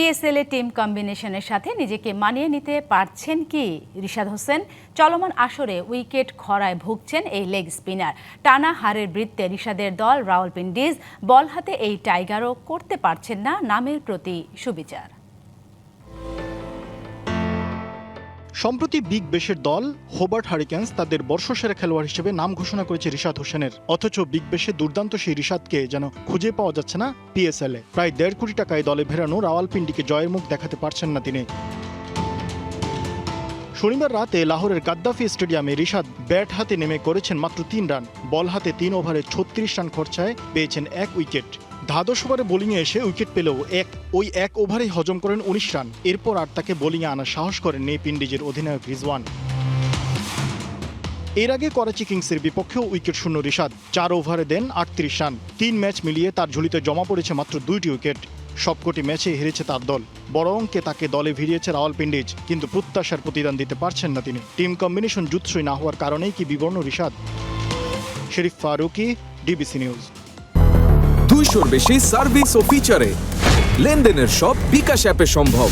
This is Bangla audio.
পিএসএল এ টিম কম্বিনেশনের সাথে নিজেকে মানিয়ে নিতে পারছেন কি রিশাদ হোসেন? চলমান আসরে উইকেট খরায় ভুগছেন এই লেগ স্পিনার। টানা হারের বৃত্তে রিশাদের দল রাওয়ালপিন্ডিজ বল হাতে এই টাইগারও করতে পারছেন না নামের প্রতি সুবিচার। সম্প্রতি বিগ বেশের দল হোবার্ট হারিকেন্স তাদের বর্ষসেরা খেলোয়াড় হিসেবে নাম ঘোষণা করেছে রিশাদ হোসেনের। অথচ বিগ বেশে দুর্দান্ত সেই রিশাদকে যেন খুঁজে পাওয়া যাচ্ছে না পিএসএল এ। প্রায় 1.5 কোটি টাকায় দলে ফেরানো রাওয়ালপিন্ডিকে জয়ের মুখ দেখাতে পারছেন না তিনি। শনিবার রাতে লাহোরের গাদ্দাফি স্টেডিয়ামে রিশাদ ব্যাট হাতে নেমে করেছেন মাত্র 3 রান। বল হাতে 3 ওভারে 36 রান খরচায় পেয়েছেন 1 উইকেট। দ্বাদশ ওভারে বোলিংয়ে এসে উইকেট পেলেও ওই এক ওভারেই হজম করেন 19 রান। এরপর আর তাকে বোলিংয়ে আনার সাহস করেন পিন্ডিজের অধিনায়ক রিজওয়ান। এর আগে করাচি কিংসের বিপক্ষেও উইকেট শূন্য রিশাদ 4 ওভারে দেন 38 রান। 3 ম্যাচ মিলিয়ে তার ঝুলিতে জমা পড়েছে মাত্র 2টি উইকেট। সবকটি ম্যাচে হেরেছে তার দল। বড় অঙ্কে তাকে দলে ভিড়িয়েছে রাওয়ালপিন্ডিজ, কিন্তু প্রত্যাশার প্রতিদান দিতে পারছেন না তিনি। টিম কম্বিনেশন জুৎসই না হওয়ার কারণেই কি বিবর্ণ রিশাদ? শরীফ ফারুকি, ডিবিসি নিউজ। 200-র বেশি সার্ভিস ও ফিচারে লেনদেনের সব বিকাশ অ্যাপে সম্ভব।